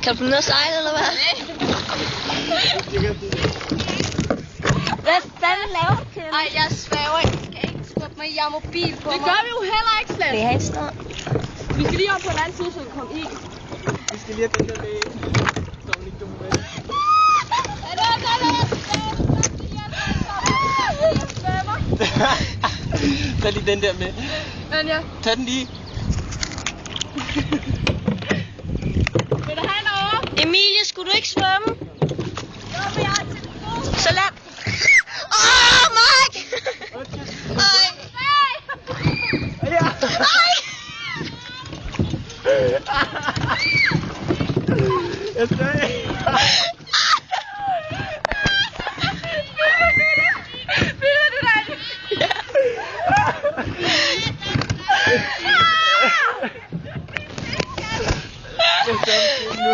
Kan du ned og sejle, eller hvad? Hvad fanden laver du, Kjell? Ej, jeg svæver ikke. Jeg skal ikke skubbe mig. Jeg har mobil på mig. Det gør vi jo heller ikke slet. Vil I have en snor? Vi skal lige op på en anden side, så vi kommer i. Vi skal lige have den der med. Som ikke dumme med. Tag lige den der med. Anja. Tag den lige. Vil du have en over? Emilie, skulle du ikke svømme? Jo, men jeg har telefon. Så lad... Mark! Ej! Ja. Jeg skal ikke. Vil du dig? Jeg skal ikke nu.